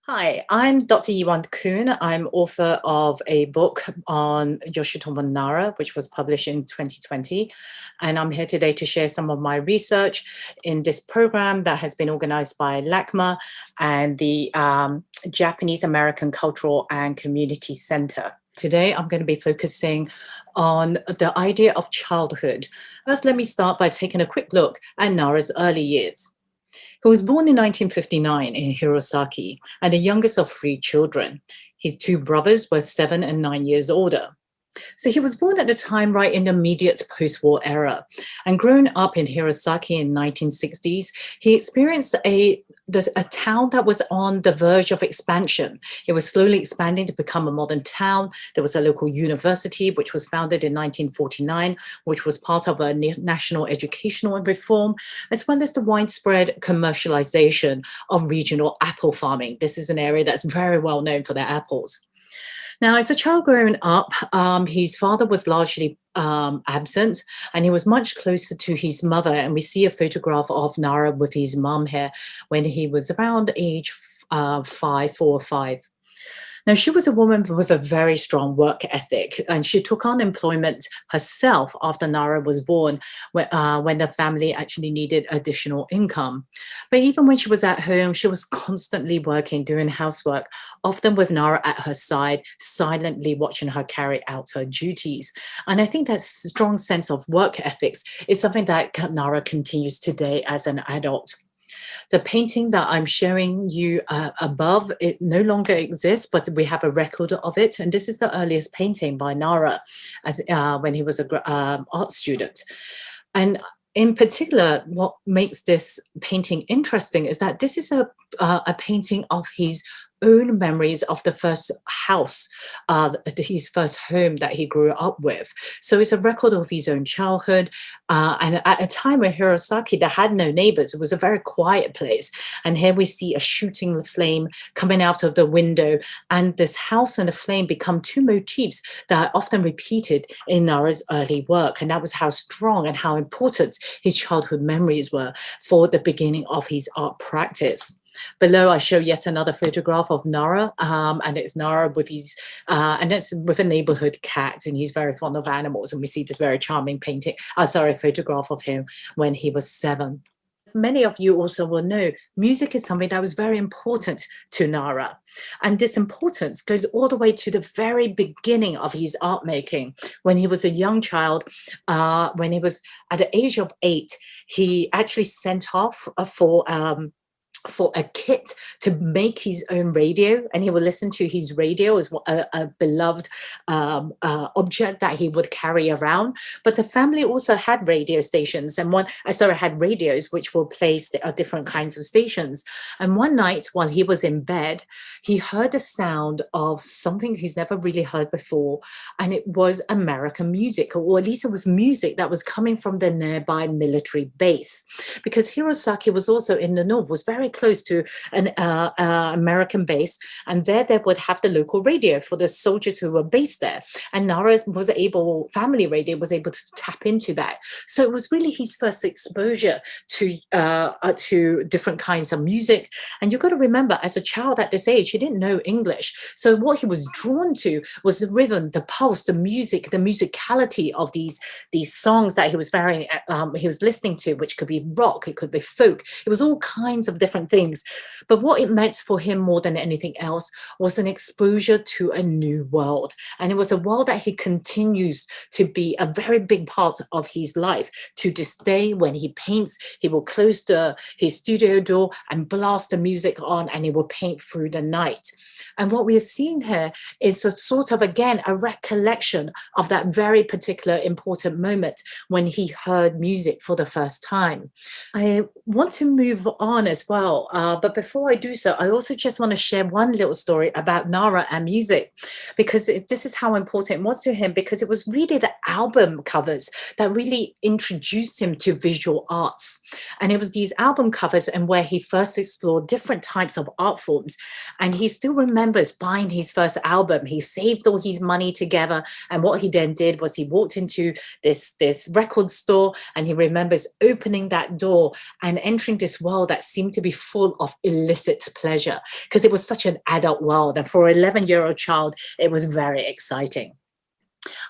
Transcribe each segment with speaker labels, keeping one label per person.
Speaker 1: Hi, I'm Dr. Yeewan Koon. I'm author of a book on Yoshitomo Nara, which was published in 2020. And I'm here today to share some of my research in this program that has been organized by LACMA and the Japanese American Cultural and Community Center. Today, I'm going to be focusing on the idea of childhood. First, let me start by taking a quick look at Nara's early years. He was born in 1959 in Hirosaki and the youngest of three children. His two brothers were 7 and 9 years older. So he was born at a time right in the immediate post-war era. And growing up in Hirosaki in 1960s, he experienced a town that was on the verge of expansion. It was slowly expanding to become a modern town. There was a local university, which was founded in 1949, which was part of a national educational reform, as well as the widespread commercialization of regional apple farming. This is an area that's very well known for their apples. Now, as a child growing up, his father was largely absent, and he was much closer to his mother. And we see a photograph of Nara with his mom here when he was around age 4 or 5. Now, she was a woman with a very strong work ethic, and she took on employment herself after Nara was born when the family actually needed additional income. But even when she was at home, she was constantly working, doing housework, often with Nara at her side, silently watching her carry out her duties. And I think that strong sense of work ethics is something that Nara continues today as an adult. The painting that I'm showing you above, it no longer exists, but we have a record of it. And this is the earliest painting by Nara when he was an art student. And in particular, what makes this painting interesting is that this is a painting of his own memories of the first house, his first home that he grew up with. So it's a record of his own childhood. And at a time when Hirosaki, they had no neighbors, it was a very quiet place. And here we see a shooting flame coming out of the window. And this house and the flame become two motifs that are often repeated in Nara's early work. And that was how strong and how important his childhood memories were for the beginning of his art practice. Below, I show yet another photograph of Nara, and it's Nara with his, and it's with a neighborhood cat, and he's very fond of animals. And we see this very charming photograph of him when he was 7. Many of you also will know music is something that was very important to Nara. And this importance goes all the way to the very beginning of his art making. When he was a young child, when he was at the age of 8, he actually sent off for a kit to make his own radio, and he would listen to his radio as a beloved object that he would carry around. But the family also had radio stations, and had radios which were placed at different kinds of stations. And one night while he was in bed, he heard the sound of something he's never really heard before, and it was American music, or at least it was music that was coming from the nearby military base, because Hirosaki was also in the north, was very close to an American base, and there they would have the local radio for the soldiers who were based there. And Nara family radio was able to tap into that. So it was really his first exposure to different kinds of music. And you've got to remember, as a child at this age, he didn't know English. So what he was drawn to was the rhythm, the pulse, the music, the musicality of these songs that he was listening to, which could be rock, it could be folk, it was all kinds of different things. But what it meant for him more than anything else was an exposure to a new world. And it was a world that he continues to be a very big part of his life. To this day, when he paints, he will close his studio door and blast the music on, and he will paint through the night. And what we are seeing here is a sort of, again, a recollection of that very particular important moment when he heard music for the first time. I want to move on as well, but before I do so, I also just want to share one little story about Nara and music, because this is how important it was to him, because it was really the album covers that really introduced him to visual arts. And it was these album covers and where he first explored different types of art forms. And he still remembers buying his first album. He saved all his money together, and what he then did was he walked into this record store, and he remembers opening that door and entering this world that seemed to be full of illicit pleasure because it was such an adult world. And for an 11-year-old child, it was very exciting.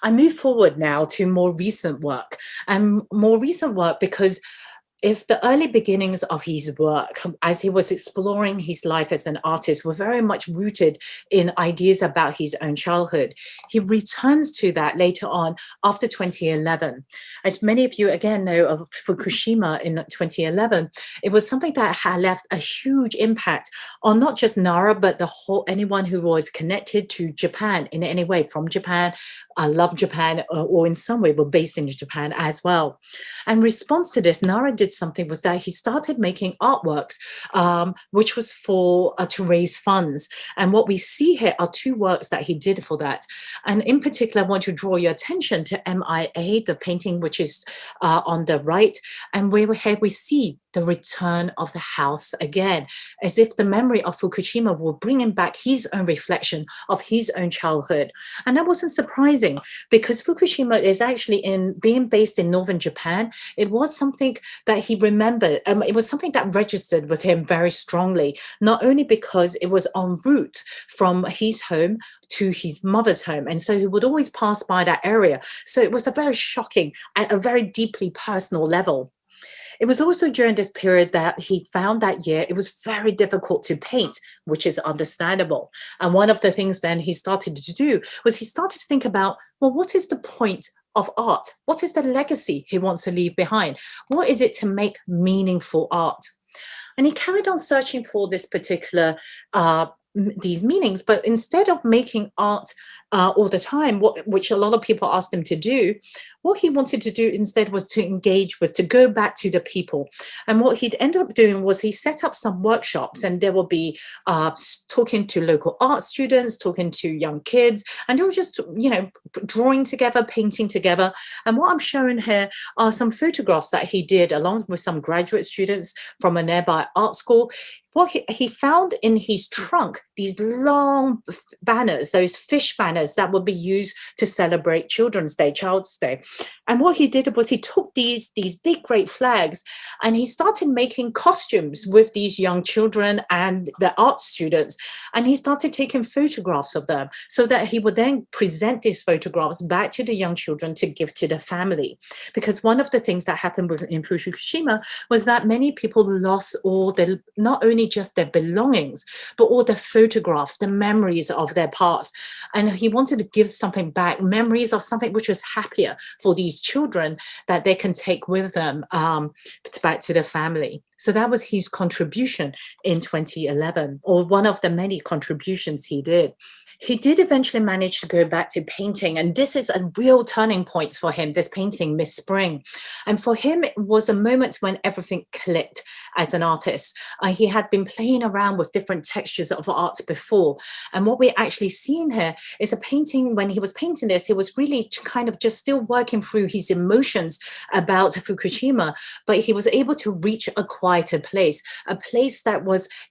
Speaker 1: I move forward now to more recent work, and more recent work because if the early beginnings of his work, as he was exploring his life as an artist, were very much rooted in ideas about his own childhood, he returns to that later on after 2011. As many of you again know of Fukushima in 2011, it was something that had left a huge impact on not just Nara, but the whole anyone who was connected to Japan in any way from Japan, love Japan, or in some way were based in Japan as well. In response to this, Nara did something was that he started making artworks, which was for to raise funds. And what we see here are two works that he did for that. And in particular, I want to draw your attention to MIA, the painting which is on the right. And here we see the return of the house again, as if the memory of Fukushima will bring him back his own reflection of his own childhood. And that wasn't surprising because Fukushima is actually being based in northern Japan. It was something that he remembered. It was something that registered with him very strongly, not only because it was en route from his home to his mother's home. And so he would always pass by that area. So it was a very shocking and a very deeply personal level. It was also during this period that he found that year it was very difficult to paint, which is understandable. And one of the things then he started to do was he started to think about, well, what is the point of art? What is the legacy he wants to leave behind? What is it to make meaningful art? And he carried on searching for this particular these meanings, but instead of making art all the time, which a lot of people asked him to do, what he wanted to do instead was to engage with, to go back to the people. And what he'd end up doing was he set up some workshops, and there will be talking to local art students, talking to young kids, and they were just, drawing together, painting together. And what I'm showing here are some photographs that he did along with some graduate students from a nearby art school. What he found in his trunk, these long banners, those fish banners that would be used to celebrate Children's Day, Child's Day. And what he did was he took these big, great flags, and he started making costumes with these young children and the art students. And he started taking photographs of them so that he would then present these photographs back to the young children to give to the family. Because one of the things that happened in Fukushima was that many people lost all their, not only just their belongings, but all the photographs, the memories of their past. And he wanted to give something back, memories of something which was happier for these children that they can take with them back to the family. So that was his contribution in 2011, or one of the many contributions he did. He did eventually manage to go back to painting, and this is a real turning point for him, this painting, Miss Spring. And for him, it was a moment when everything clicked as an artist. He had been playing around with different textures of art before. And what we're actually seeing here is a painting. When he was painting this, he was really kind of just still working through his emotions about Fukushima, but he was able to reach a quieter place, a place that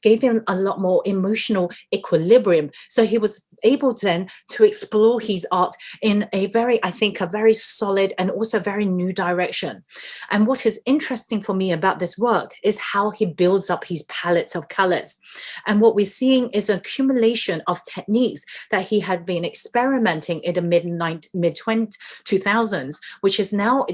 Speaker 1: gave him a lot more emotional equilibrium. So he was able then to explore his art in a very, I think, a very solid and also very new direction. And what is interesting for me about this work is how he builds up his palettes of colors. And what we're seeing is an accumulation of techniques that he had been experimenting in the mid-2000s, which is now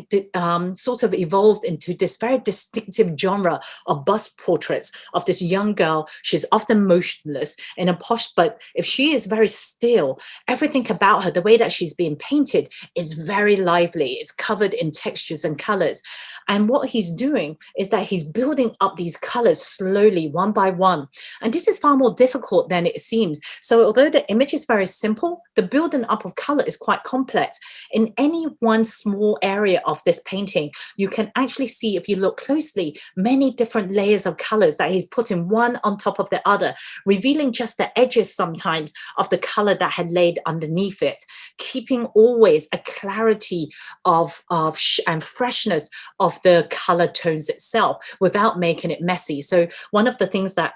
Speaker 1: sort of evolved into this very distinctive genre of bust portraits of this young girl. She's often motionless in a posh, but if she is very still, everything about her, the way that she's being painted, is very lively. It's covered in textures and colors. And what he's doing is that he's building up these colors slowly, one by one. And this is far more difficult than it seems. So although the image is very simple, the building up of color is quite complex. In any one small area of this painting, you can actually see, if you look closely, many different layers of colors that he's putting one on top of the other, revealing just the edges sometimes of the color that had laid underneath it, keeping always a clarity and freshness of the color tones itself without making it messy. So one of the things that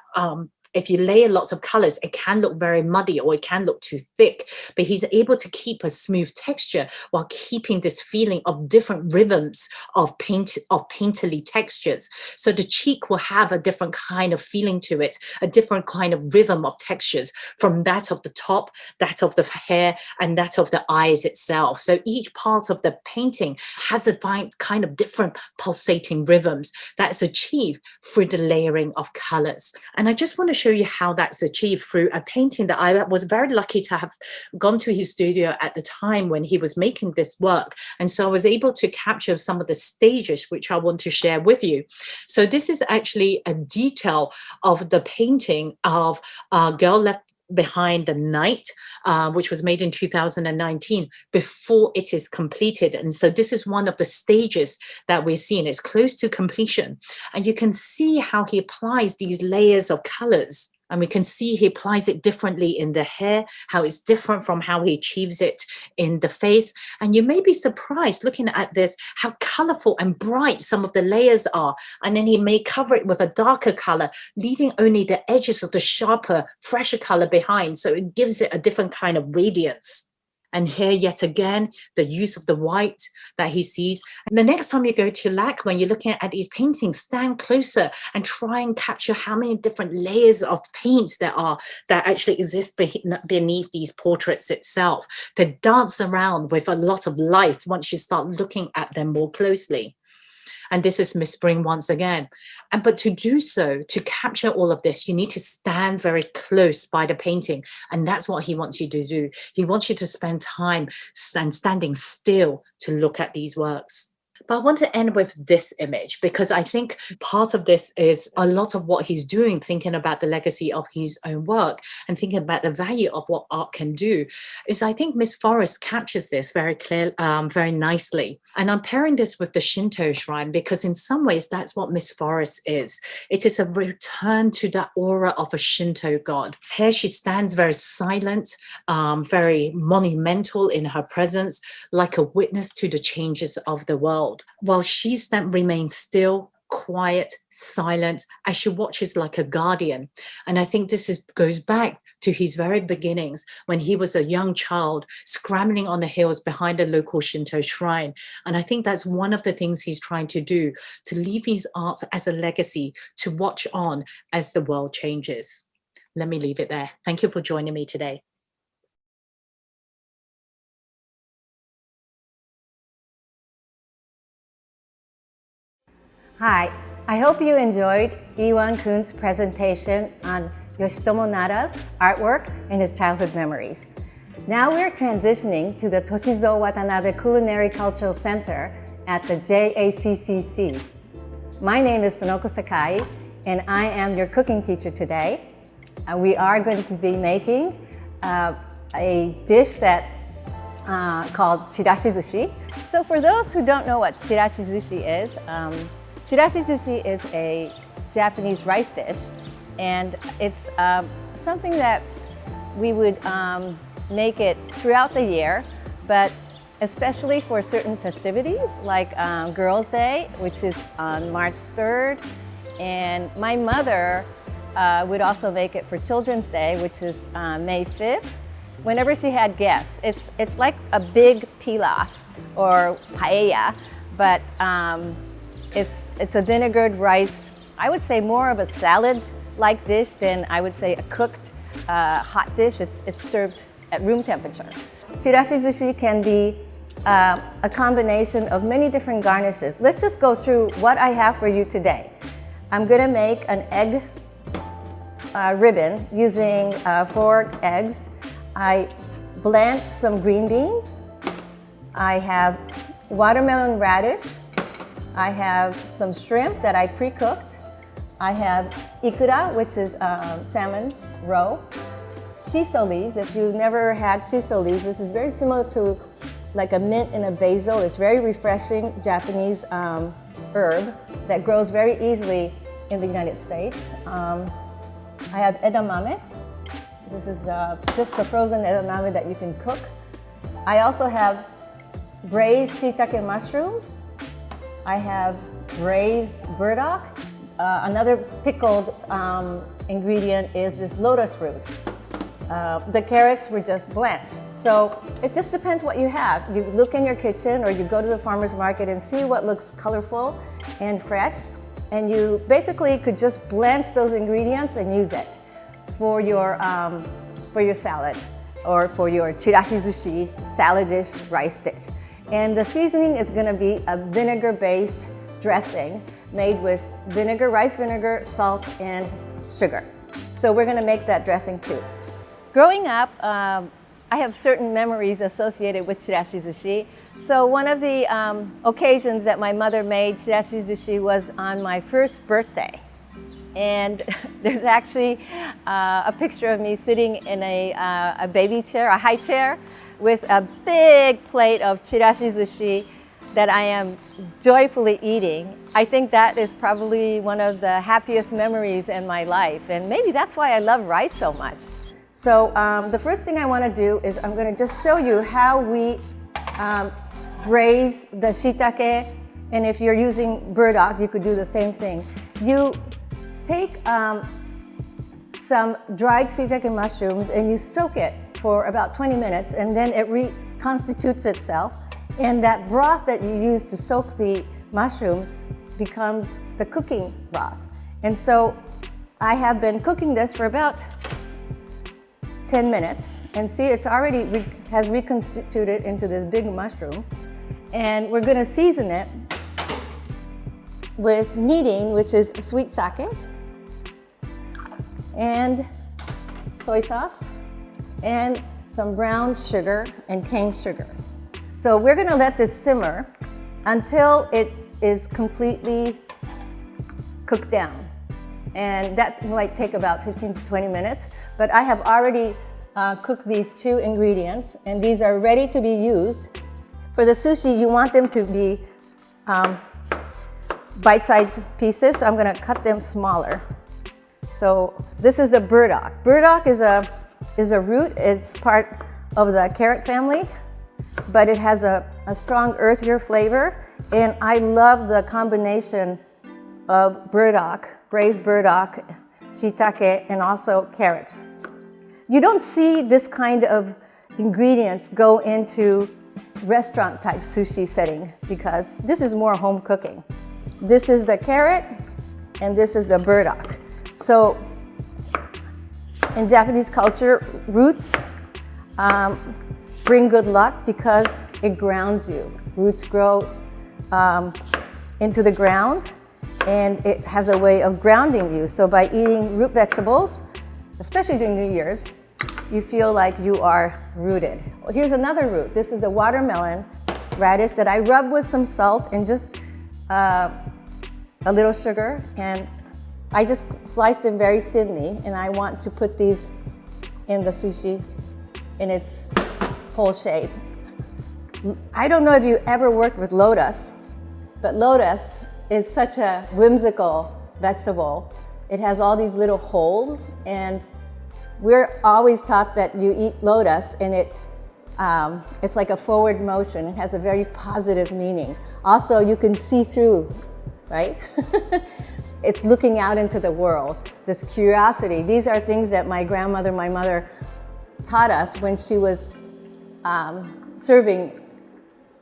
Speaker 1: if you layer lots of colors, it can look very muddy or it can look too thick, but he's able to keep a smooth texture while keeping this feeling of different rhythms of painterly textures. So the cheek will have a different kind of feeling to it, a different kind of rhythm of textures from that of the top, that of the hair, and that of the eyes itself. So each part of the painting has a kind of different pulsating rhythms that's achieved through the layering of colors. And I just want to show you how that's achieved through a painting that I was very lucky to have gone to his studio at the time when he was making this work. And so I was able to capture some of the stages which I want to share with you. So this is actually a detail of the painting of Girl Left Behind the Night, which was made in 2019, before it is completed. And so this is one of the stages that we're seeing. It's close to completion. And you can see how he applies these layers of colors. And we can see he applies it differently in the hair, how it's different from how he achieves it in the face. And you may be surprised looking at this, how colorful and bright some of the layers are. And then he may cover it with a darker color, leaving only the edges of the sharper, fresher color behind. So it gives it a different kind of radiance. And here, yet again, the use of the white that he sees. And the next time you go to LACMA, you're looking at these paintings, stand closer and try and capture how many different layers of paint there are that actually exist beneath these portraits itself. They dance around with a lot of life once you start looking at them more closely. And this is Miss Spring once again. But to do so, to capture all of this, you need to stand very close by the painting. And that's what he wants you to do. He wants you to spend time standing still to look at these works. But I want to end with this image because I think part of this is a lot of what he's doing, thinking about the legacy of his own work and thinking about the value of what art can do, is I think Miss Forrest captures this very clear, very nicely. And I'm pairing this with the Shinto shrine because in some ways that's what Miss Forrest is. It is a return to the aura of a Shinto god. Here she stands very silent, very monumental in her presence, like a witness to the changes of the world. While she remains still, quiet, silent, as she watches like a guardian. And I think this goes back to his very beginnings when he was a young child scrambling on the hills behind a local Shinto shrine. And I think that's one of the things he's trying to do, to leave his art as a legacy to watch on as the world changes. Let me leave it there. Thank you for joining me today.
Speaker 2: Hi, I hope you enjoyed Yeewan Koon's presentation on Yoshitomo Nara's artwork and his childhood memories. Now we're transitioning to the Toshizo Watanabe Culinary Cultural Center at the JACCC. My name is Sonoko Sakai, and I am your cooking teacher today. We are going to be making a dish that called Chirashi Zushi. So for those who don't know what Chirashi Zushi is, Chirashi Zushi is a Japanese rice dish, and it's something that we would make it throughout the year, but especially for certain festivities like Girls' Day, which is on March 3rd, and my mother would also make it for Children's Day, which is May 5th. Whenever she had guests, it's like a big pilaf or paella, but it's a vinegared rice, I would say more of a salad-like dish than I would say a cooked hot dish. It's served at room temperature. Chirashi Zushi can be a combination of many different garnishes. Let's just go through what I have for you today. I'm gonna make an egg ribbon using 4 eggs. I blanched some green beans. I have watermelon radish. I have some shrimp that I pre-cooked. I have ikura, which is salmon roe. Shiso leaves, if you've never had shiso leaves, this is very similar to like a mint and a basil. It's very refreshing Japanese herb that grows very easily in the United States. I have edamame. This is just the frozen edamame that you can cook. I also have braised shiitake mushrooms. I have braised burdock, another pickled ingredient is this lotus root. The carrots were just blanched. So it just depends what you have. You look in your kitchen or you go to the farmer's market and see what looks colorful and fresh. And you basically could just blanch those ingredients and use it for your salad or for your Chirashi Zushi salad dish, rice dish. And the seasoning is gonna be a vinegar-based dressing made with vinegar, rice vinegar, salt, and sugar. So we're gonna make that dressing too. Growing up, I have certain memories associated with Chirashi Zushi. So one of the occasions that my mother made Chirashi Zushi was on my first birthday. And there's actually a picture of me sitting in a baby chair, a high chair, with a big plate of Chirashi Zushi that I am joyfully eating. I think that is probably one of the happiest memories in my life. And maybe that's why I love rice so much. So the first thing I want to do is I'm going to just show you how we braise the shiitake. And if you're using burdock, you could do the same thing. You take some dried shiitake mushrooms and you soak it for about 20 minutes, and then it reconstitutes itself. And that broth that you use to soak the mushrooms becomes the cooking broth. And so I have been cooking this for about 10 minutes. And see, it's already has reconstituted into this big mushroom. And we're gonna season it with kneading, which is sweet sake, and soy sauce, and some brown sugar and cane sugar. So we're gonna let this simmer until it is completely cooked down. And that might take about 15 to 20 minutes, but I have already cooked these two ingredients, and these are ready to be used. For the sushi, you want them to be bite-sized pieces, so I'm gonna cut them smaller. So this is the burdock. Burdock is a root. It's part of the carrot family, but it has a strong earthier flavor. And I love the combination of burdock, braised burdock, shiitake, and also carrots. You don't see this kind of ingredients go into restaurant type sushi setting because this is more home cooking. This is the carrot and this is the burdock. So in Japanese culture, roots bring good luck because it grounds you. Roots grow into the ground, and it has a way of grounding you. So by eating root vegetables, especially during New Year's, you feel like you are rooted. Well, here's another root. This is the watermelon radish that I rub with some salt and just a little sugar, and I just sliced them very thinly, and I want to put these in the sushi in its whole shape. I don't know if you ever worked with lotus, but lotus is such a whimsical vegetable. It has all these little holes, and we're always taught that you eat lotus and it's like a forward motion. It has a very positive meaning. Also, you can see through, right? It's looking out into the world, this curiosity. These are things that my grandmother, my mother taught us when she was serving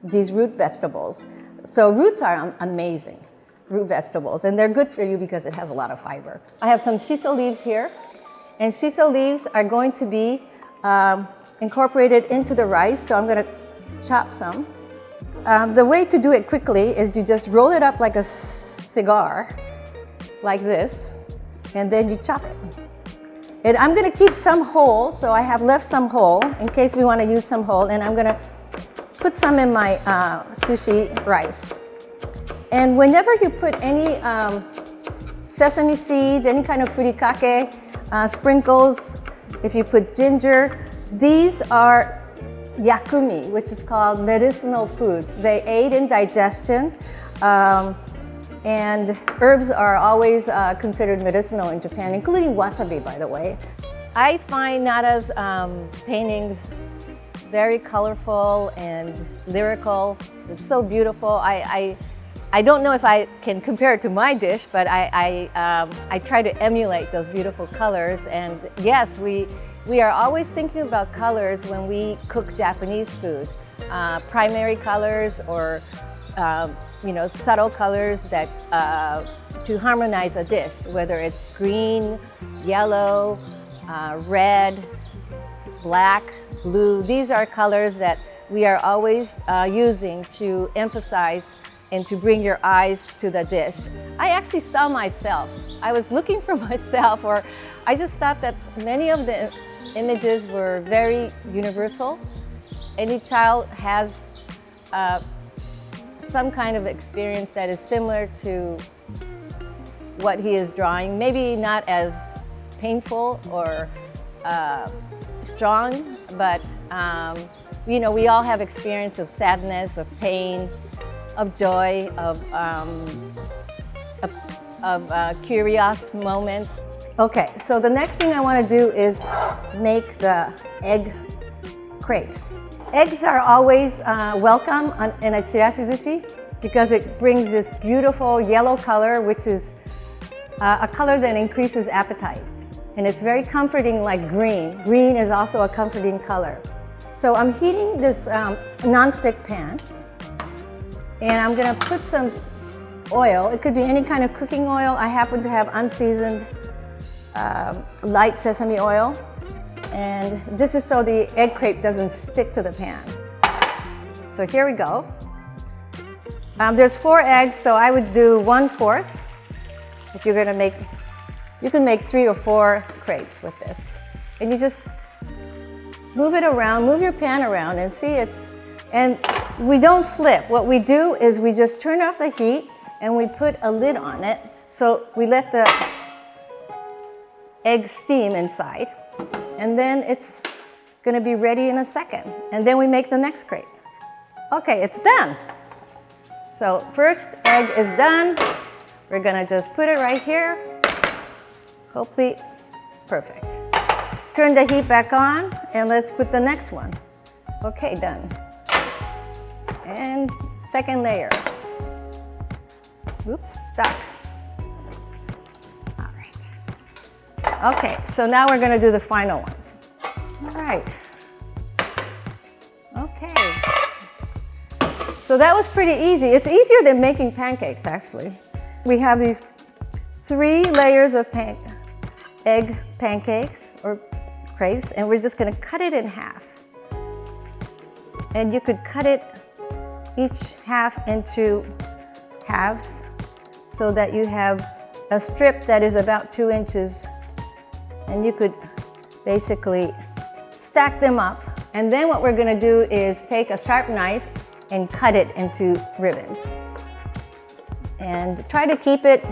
Speaker 2: these root vegetables. So roots are amazing, root vegetables, and they're good for you because it has a lot of fiber. I have some shiso leaves here, and shiso leaves are going to be incorporated into the rice, so I'm going to chop some. The way to do it quickly is you just roll it up like a cigar, like this, and then you chop it. And I'm going to keep some whole, so I have left some whole in case we want to use some whole, and I'm going to put some in my sushi rice. And whenever you put any sesame seeds, any kind of furikake, sprinkles, if you put ginger, these are yakumi, which is called medicinal foods. They aid in digestion, and herbs are always considered medicinal in Japan, including wasabi, by the way. I find Nara's paintings very colorful and lyrical. It's so beautiful. I I don't know if I can compare it to my dish, but I try to emulate those beautiful colors. And yes, we are always thinking about colors when we cook Japanese food. Primary colors or subtle colors that to harmonize a dish, whether it's green, yellow, red, black, blue. These are colors that we are always using to emphasize and to bring your eyes to the dish. I actually saw myself. I was looking for myself, or I just thought that many of the images were very universal. Any child has some kind of experience that is similar to what he is drawing, maybe not as painful or strong, but we all have experience of sadness, of pain, of joy, of curious moments. Okay, so the next thing I want to do is make the egg crepes. Eggs are always welcome in a Chirashi Zushi because it brings this beautiful yellow color, which is a color that increases appetite. And it's very comforting like green. Green is also a comforting color. So I'm heating this non-stick pan, and I'm gonna put some oil. It could be any kind of cooking oil. I happen to have unseasoned light sesame oil. And this is so the egg crepe doesn't stick to the pan. So here we go. There's 4 eggs, so I would do 1/4. If you're gonna make, you can make 3 or 4 crepes with this. And you just move it around, move your pan around and see and we don't flip. What we do is we just turn off the heat and we put a lid on it. So we let the egg steam inside. And then it's gonna be ready in a second. And then we make the next crepe. Okay, it's done. So first egg is done. We're gonna just put it right here. Hopefully, perfect. Turn the heat back on and let's put the next one. Okay, done. And second layer. Oops, stuck. All right. Okay, so now we're gonna do the final ones. All right. Okay. So that was pretty easy. It's easier than making pancakes, actually. We have these 3 layers of egg pancakes or crepes, and we're just gonna cut it in half. And you could cut it each half into halves so that you have a strip that is about 2 inches, and you could basically stack them up. And then what we're gonna do is take a sharp knife and cut it into ribbons. And try to keep it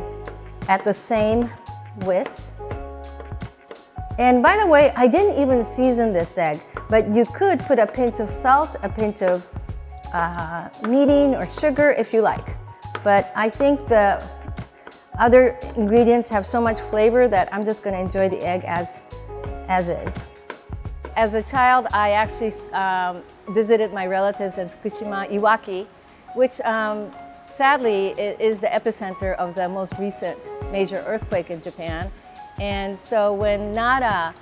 Speaker 2: at the same width. And by the way, I didn't even season this egg, but you could put a pinch of salt, a pinch of kneading or sugar if you like. But I think the other ingredients have so much flavor that I'm just gonna enjoy the egg as is. As a child, I actually visited my relatives in Fukushima, Iwaki, which sadly is the epicenter of the most recent major earthquake in Japan. And so when Nara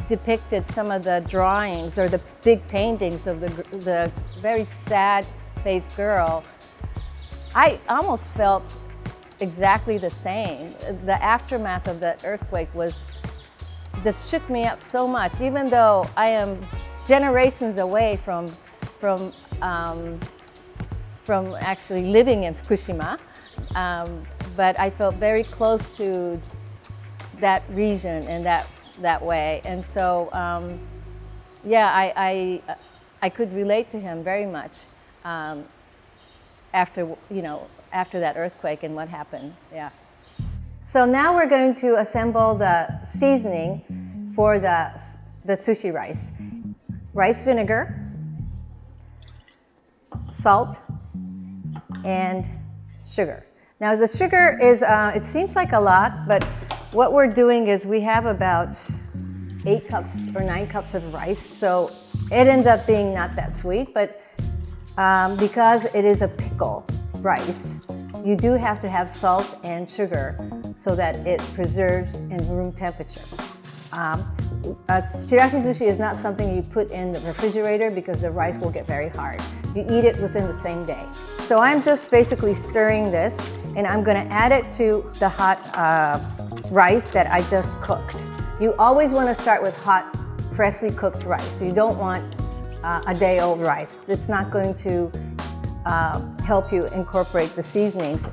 Speaker 2: depicted some of the drawings or the big paintings of the very sad-faced girl, I almost felt exactly the same. The aftermath of that earthquake this shook me up so much, even though I am generations away from actually living in Fukushima. But I felt very close to that region and that way. And so, yeah, I could relate to him very much after that earthquake and what happened, yeah. So now we're going to assemble the seasoning for the sushi rice. Rice vinegar, salt, and sugar. Now the sugar is, it seems like a lot, but what we're doing is we have about 8 cups or 9 cups of rice, so it ends up being not that sweet, but because it is a pickle rice, you do have to have salt and sugar so that it preserves in room temperature. Chirashi Zushi is not something you put in the refrigerator because the rice will get very hard. You eat it within the same day. So I'm just basically stirring this, and I'm going to add it to the hot rice that I just cooked. You always want to start with hot, freshly cooked rice. So you don't want a day-old rice. It's not going to help you incorporate the seasonings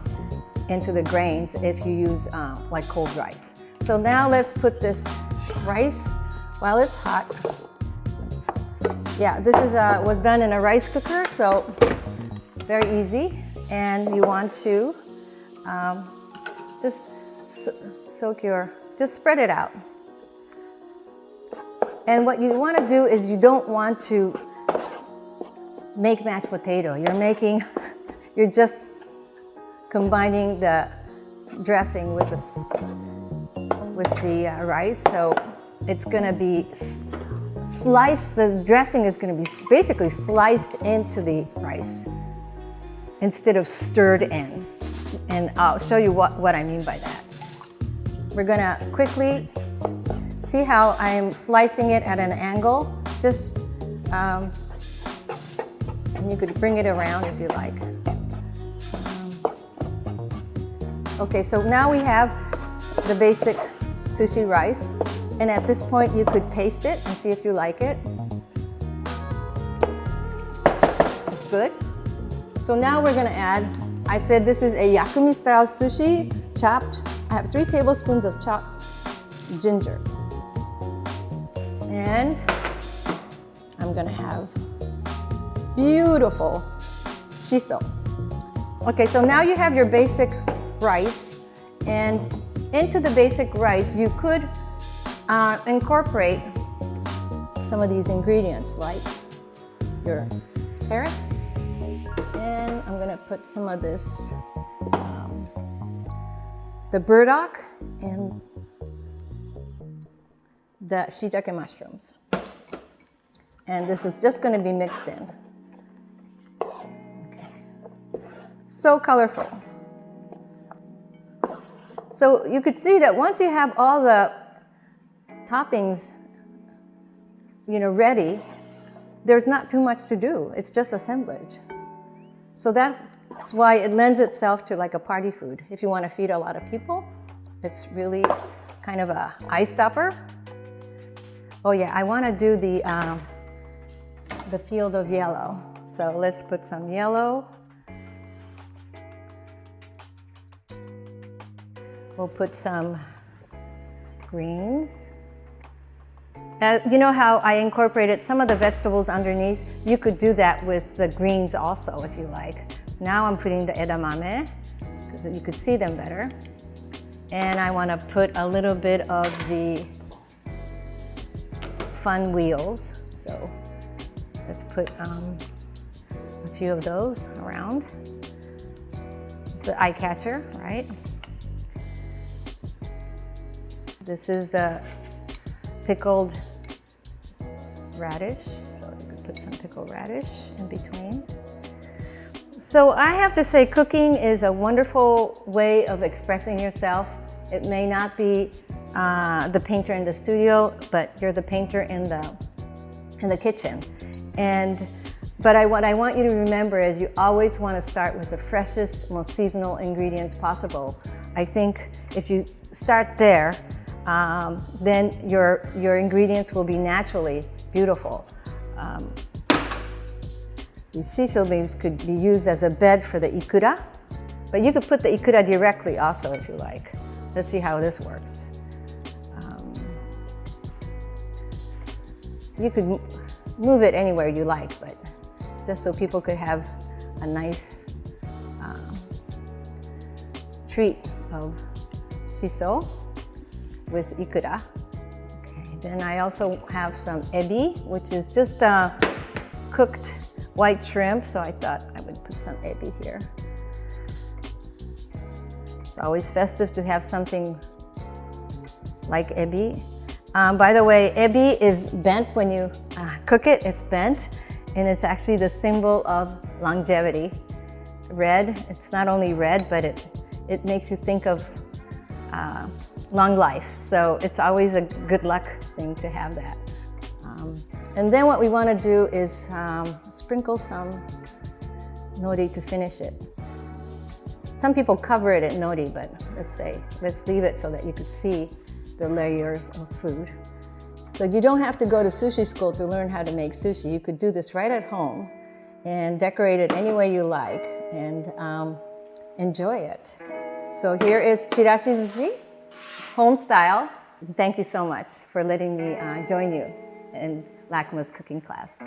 Speaker 2: into the grains if you use like cold rice. So now let's put this rice while it's hot. Yeah, this is was done in a rice cooker, so very easy. And you want to just just spread it out. And what you want to do is you don't want to make mashed potato. You're just combining the dressing with the rice. So it's going to be sliced, the dressing is going to be basically sliced into the rice instead of stirred in. And I'll show you what I mean by that. We're going to quickly see how I'm slicing it at an angle. Just, and you could bring it around if you like. Okay, so now we have the basic sushi rice. And at this point, you could taste it and see if you like it. It's good. So now we're gonna add, I said this is a yakumi style sushi, chopped. I have 3 tablespoons of chopped ginger. And I'm gonna have beautiful shiso. Okay, so now you have your basic rice, and into the basic rice, you could incorporate some of these ingredients like your carrots, and I'm gonna put some of this, the burdock and the shiitake mushrooms. And this is just gonna be mixed in. Okay. So colorful. So you could see that once you have all the toppings, ready, there's not too much to do. It's just assemblage. So that's why it lends itself to like a party food. If you want to feed a lot of people, it's really kind of a eye stopper. Oh yeah, I want to do the field of yellow. So let's put some yellow. We'll put some greens. You know how I incorporated some of the vegetables underneath? You could do that with the greens also if you like. Now I'm putting the edamame because you could see them better. And I want to put a little bit of the fun wheels. So let's put a few of those around. It's the eye catcher, right? This is the pickled radish, so you could put some pickled radish in between. So I have to say, cooking is a wonderful way of expressing yourself. It may not be the painter in the studio, but you're the painter in the kitchen. But what I want you to remember is you always want to start with the freshest, most seasonal ingredients possible. I think if you start there, then your ingredients will be naturally beautiful. These shisho leaves could be used as a bed for the ikura, but you could put the ikura directly also if you like. Let's see how this works. You could move it anywhere you like, but just so people could have a nice treat of shiso with ikura. Okay, then I also have some ebi, which is just cooked white shrimp, so I thought I would put some ebi here. It's always festive to have something like ebi. By the way, ebi is bent when you cook it, it's bent, and it's actually the symbol of longevity. Red, it's not only red, but it makes you think of long life. So it's always a good luck thing to have that. And then what we want to do is sprinkle some nori to finish it. Some people cover it in nori, but let's leave it so that you could see the layers of food. So you don't have to go to sushi school to learn how to make sushi. You could do this right at home and decorate it any way you like and enjoy it. So here is Chirashi Zushi, home style. Thank you so much for letting me join you in LACMA's cooking class.